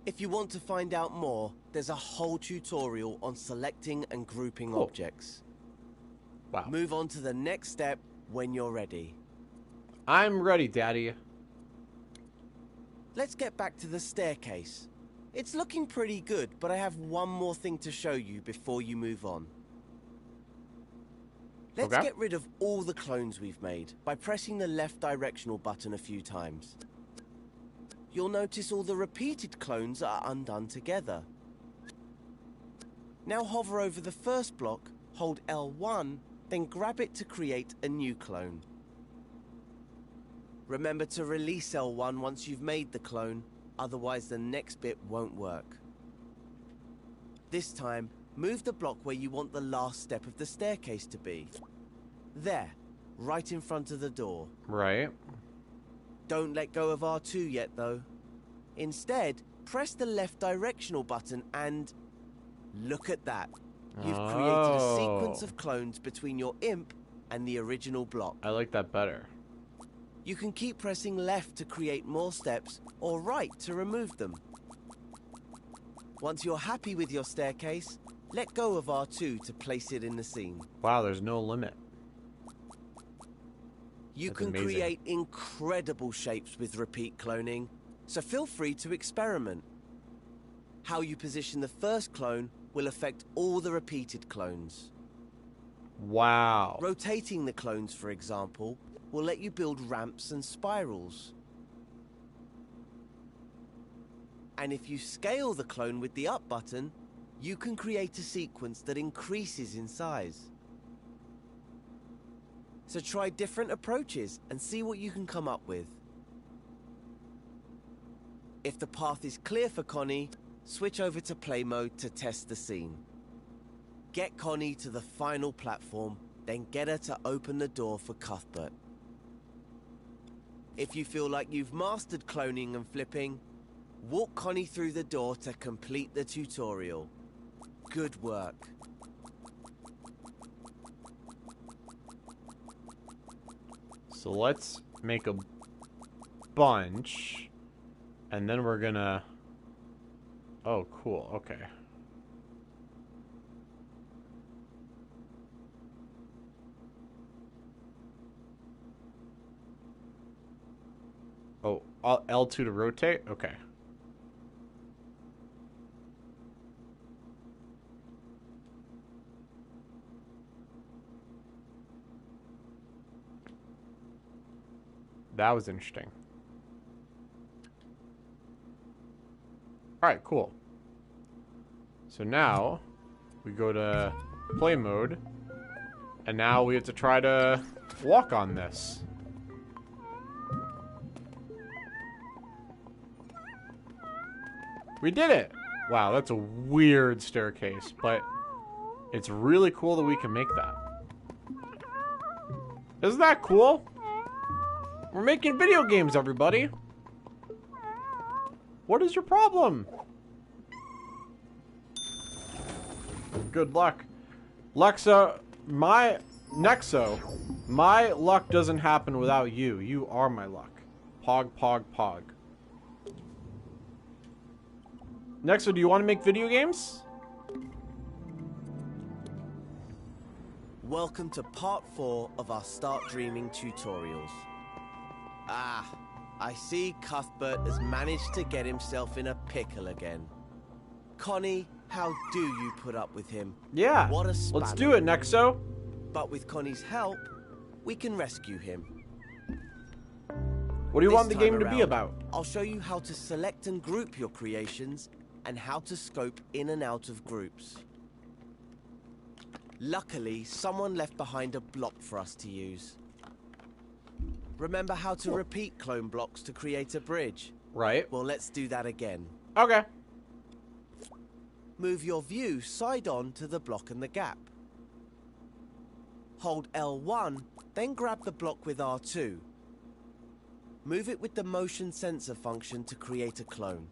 If you want to find out more, there's a whole tutorial on selecting and grouping Cool. objects. Wow. Move on to the next step when you're ready. I'm ready, Daddy. Let's get back to the staircase. It's looking pretty good, but I have one more thing to show you before you move on. Let's Okay. get rid of all the clones we've made by pressing the left directional button a few times. You'll notice all the repeated clones are undone together. Now hover over the first block, hold L1, then grab it to create a new clone. Remember to release L1 once you've made the clone, otherwise the next bit won't work. This time, move the block where you want the last step of the staircase to be. There, right in front of the door. Right. Don't let go of R2 yet, though. Instead, press the left directional button and... look at that. You've created a sequence of clones between your imp and the original block. I like that better. You can keep pressing left to create more steps, or right to remove them. Once you're happy with your staircase, let go of R2 to place it in the scene. Wow, there's no limit. You That's can amazing. create incredible shapes with repeat cloning, so feel free to experiment. How you position the first clone will affect all the repeated clones. Wow. Rotating the clones, for example, will let you build ramps and spirals. And if you scale the clone with the up button, you can create a sequence that increases in size. So try different approaches and see what you can come up with. If the path is clear for Connie, switch over to play mode to test the scene. Get Connie to the final platform, then get her to open the door for Cuthbert. If you feel like you've mastered cloning and flipping, walk Connie through the door to complete the tutorial. Good work. So let's make a bunch. And then we're gonna... Oh, cool. Okay. Oh, L2 to rotate? Okay. That was interesting. Alright, cool. So now, we go to play mode, and now we have to try to walk on this. We did it! Wow, that's a weird staircase, but it's really cool that we can make that. Isn't that cool? We're making video games, everybody! What is your problem? Good luck. Nexo, my luck doesn't happen without you. You are my luck. Pog, pog, pog. Nexo, do you want to make video games? Welcome to part 4 of our Start Dreaming tutorials. Ah, I see Cuthbert has managed to get himself in a pickle again. Connie, how do you put up with him? Yeah, What a spanner. let's do it, Nexo. But with Connie's help, we can rescue him. What do you This want the game time to be around, about? I'll show you how to select and group your creations and how to scope in and out of groups. Luckily, someone left behind a block for us to use. Remember how to repeat clone blocks to create a bridge? Right. Well, let's do that again. Okay. Move your view side on to the block and the gap. Hold L1, then grab the block with R2. Move it with the motion sensor function to create a clone.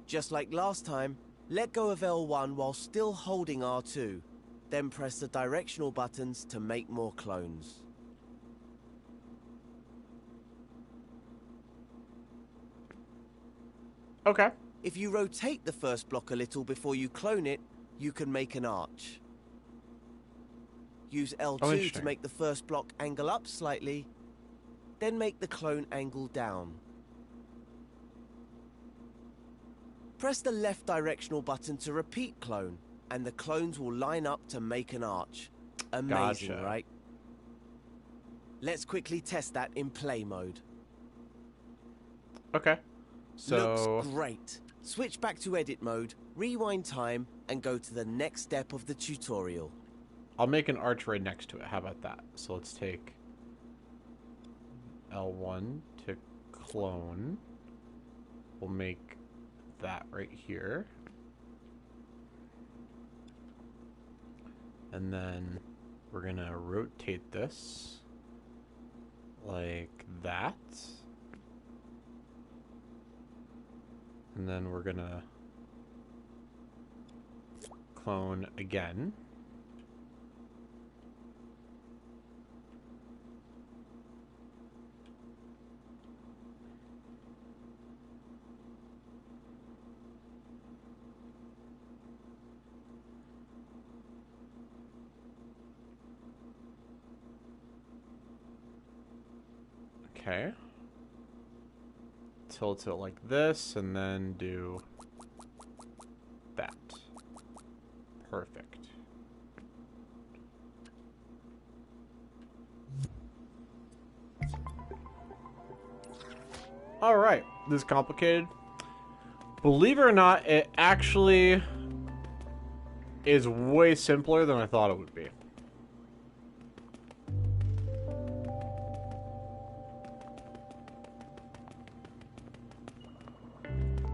Just like last time, let go of L1 while still holding R2, then press the directional buttons to make more clones. Okay. If you rotate the first block a little before you clone it, you can make an arch. Use L2 to interesting. make the first block angle up slightly, then make the clone angle down. Press the left directional button to repeat clone, and the clones will line up to make an arch. Amazing, Gotcha. right? Let's quickly test that in play mode. Okay. So Looks great. Switch back to edit mode, rewind time, and go to the next step of the tutorial. I'll make an arch right next to it. How about that? So let's take L1 to clone. We'll make that right here. And then we're gonna rotate this like that. And then we're gonna clone again. Okay. Tilt it like this and then do that. Perfect. All right, this is complicated. Believe it or not, it actually is way simpler than I thought it would be.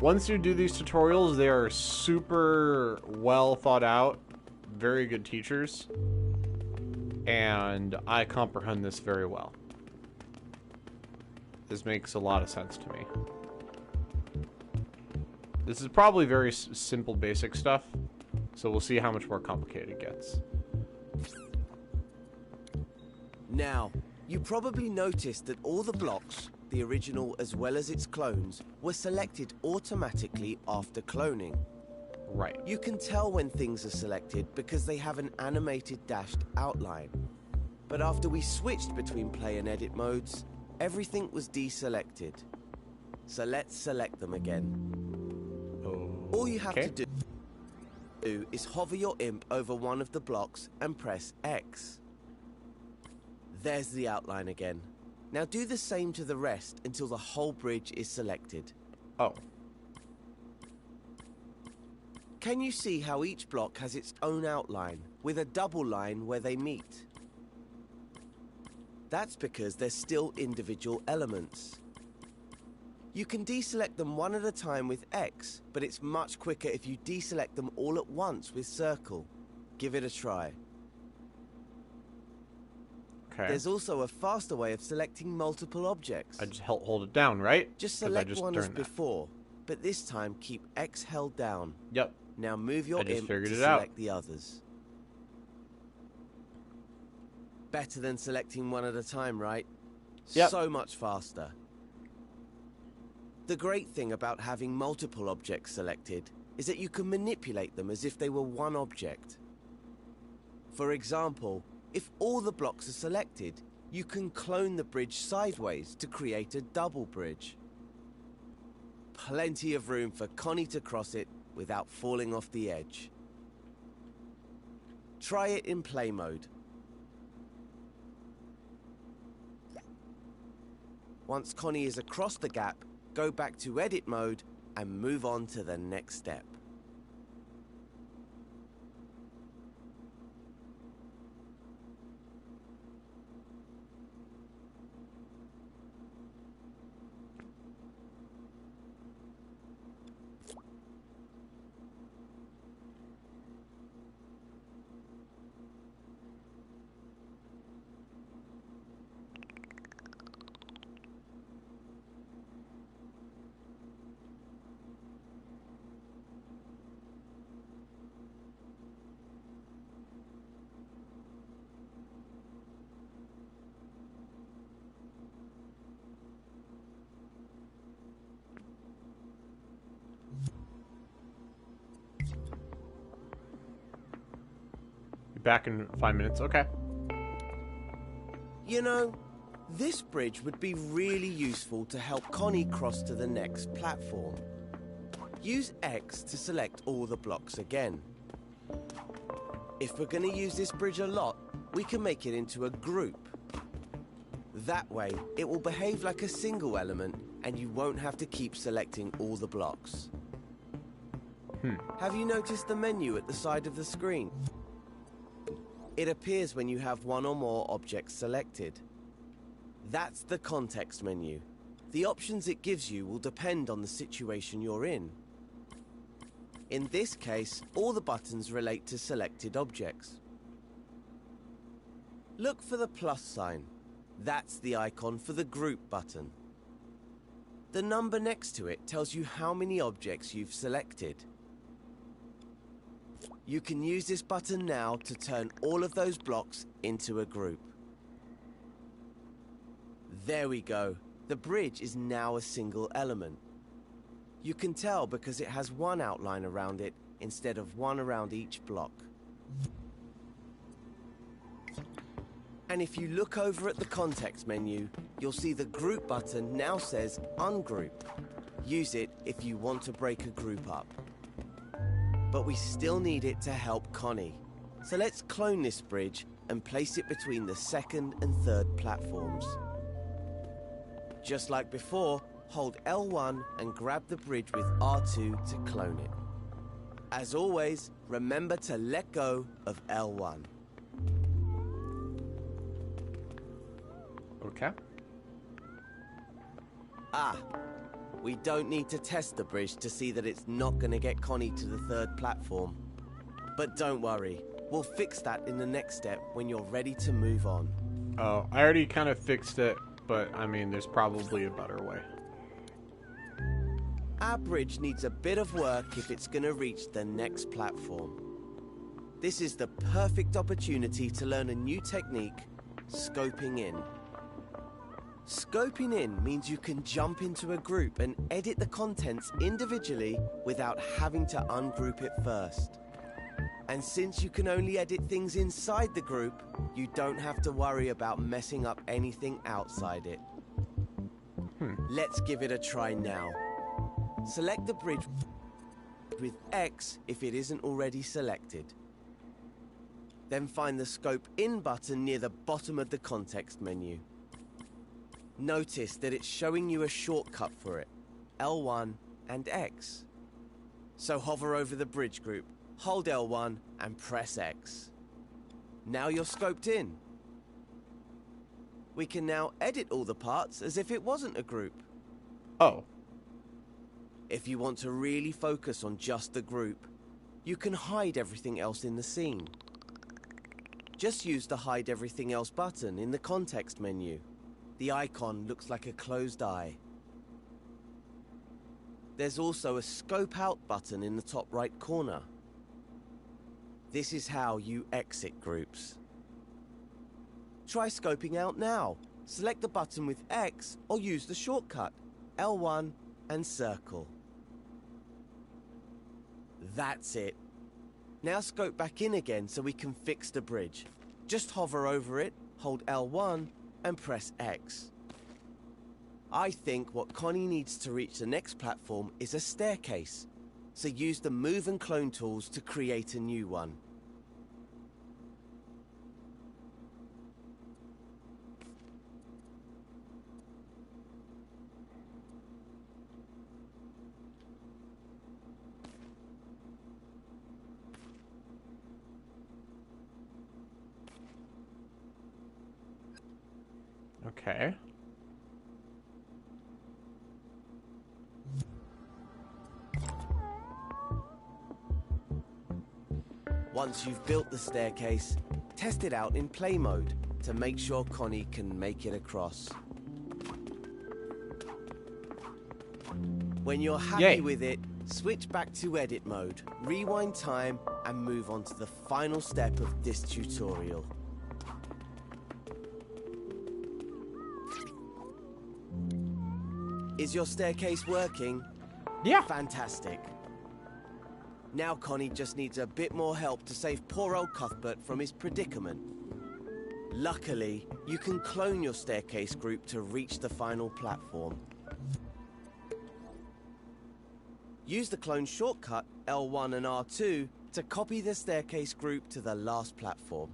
Once you do these tutorials, they are super well thought out, very good teachers, and I comprehend this very well. This makes a lot of sense to me. This is probably very simple, basic stuff, so we'll see how much more complicated it gets. Now, you probably noticed that all the blocks, the original as well as its clones, were selected automatically after cloning. Right. You can tell when things are selected because they have an animated dashed outline. But after we switched between play and edit modes, everything was deselected. So let's select them again. All you have to do is hover your imp over one of the blocks and press X. There's the outline again. Now do the same to the rest until the whole bridge is selected. Oh. Can you see how each block has its own outline, with a double line where they meet? That's because they're still individual elements. You can deselect them one at a time with X, but it's much quicker if you deselect them all at once with circle. Give it a try. Okay. There's also a faster way of selecting multiple objects. I just hold it down, right? Just 'Cause I select just one as learned that. before, but this time keep X held down. Yep. Now move your I just imp figured to it out. select the others. Better than selecting one at a time, right? Yep. So much faster. The great thing about having multiple objects selected is that you can manipulate them as if they were one object. For example, if all the blocks are selected, you can clone the bridge sideways to create a double bridge. Plenty of room for Connie to cross it without falling off the edge. Try it in play mode. Once Connie is across the gap, go back to edit mode and move on to the next step. Back in 5 minutes. Okay. You know, this bridge would be really useful to help Connie cross to the next platform. Use X to select all the blocks again. If we're going to use this bridge a lot, we can make it into a group. That way, it will behave like a single element and you won't have to keep selecting all the blocks. Have you noticed the menu at the side of the screen? It appears when you have one or more objects selected. That's the context menu. The options it gives you will depend on the situation you're in. In this case, all the buttons relate to selected objects. Look for the plus sign. That's the icon for the group button. The number next to it tells you how many objects you've selected. You can use this button now to turn all of those blocks into a group. There we go. The bridge is now a single element. You can tell because it has one outline around it instead of one around each block. And if you look over at the context menu, you'll see the group button now says ungroup. Use it if you want to break a group up. But we still need it to help Connie. So let's clone this bridge and place it between the second and third platforms. Just like before, hold L1 and grab the bridge with R2 to clone it. As always, remember to let go of L1. Okay. We don't need to test the bridge to see that it's not going to get Connie to the third platform. But don't worry, we'll fix that in the next step when you're ready to move on. Oh, I already kind of fixed it, but I mean, there's probably a better way. Our bridge needs a bit of work if it's going to reach the next platform. This is the perfect opportunity to learn a new technique, scoping in. Scoping in means you can jump into a group and edit the contents individually without having to ungroup it first. And since you can only edit things inside the group, you don't have to worry about messing up anything outside it. Let's give it a try now. Select the bridge with X if it isn't already selected. Then find the Scope In button near the bottom of the context menu. Notice that it's showing you a shortcut for it, L1 and X. So hover over the bridge group, hold L1 and press X. Now you're scoped in. We can now edit all the parts as if it wasn't a group. Oh. If you want to really focus on just the group, you can hide everything else in the scene. Just use the Hide Everything Else button in the context menu. The icon looks like a closed eye. There's also a Scope Out button in the top right corner. This is how you exit groups. Try scoping out now. Select the button with X or use the shortcut, L1 and circle. That's it. Now scope back in again so we can fix the bridge. Just hover over it, hold L1, and press X. I think what Connie needs to reach the next platform is a staircase, so use the move and clone tools to create a new one. Okay. Once you've built the staircase, test it out in play mode to make sure Connie can make it across. When you're happy Yay. with it, switch back to edit mode, rewind time, and move on to the final step of this tutorial. Is your staircase working? Yeah. Fantastic. Now Connie just needs a bit more help to save poor old Cuthbert from his predicament. Luckily, you can clone your staircase group to reach the final platform. Use the clone shortcut L1 and R2 to copy the staircase group to the last platform.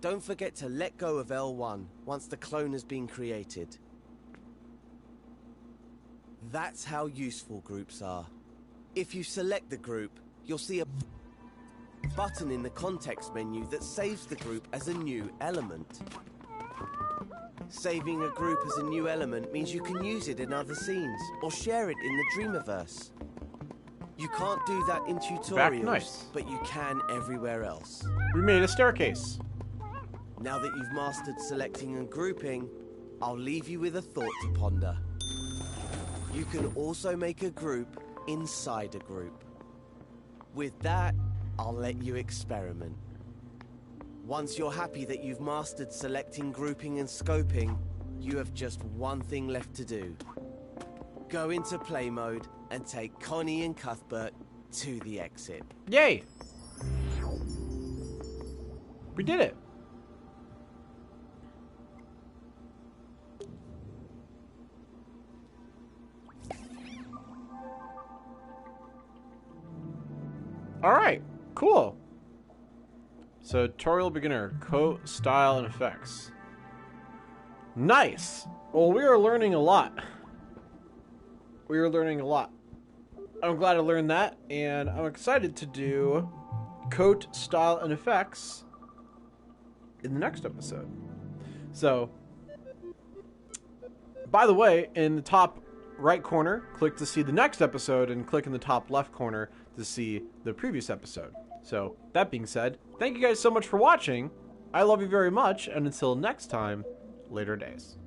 Don't forget to let go of L1 once the clone has been created. That's how useful groups are. If you select the group, you'll see a button in the context menu that saves the group as a new element. Saving a group as a new element means you can use it in other scenes or share it in the Dreamiverse. You can't do that in tutorials, nice. but you can everywhere else. We made a staircase. Now that you've mastered selecting and grouping, I'll leave you with a thought to ponder. You can also make a group inside a group. With that, I'll let you experiment. Once you're happy that you've mastered selecting, grouping, and scoping, you have just one thing left to do. Go into play mode and take Connie and Cuthbert to the exit. Yay! We did it. All right, cool. So, tutorial beginner, coat, style, and effects. Nice. Well, we are learning a lot. We are learning a lot. I'm glad I learned that, and I'm excited to do coat, style, and effects in the next episode. So, by the way, in the top right corner, click to see the next episode, and click in the top left corner to see the previous episode. So, that being said, thank you guys so much for watching. I love you very much, and until next time, later days.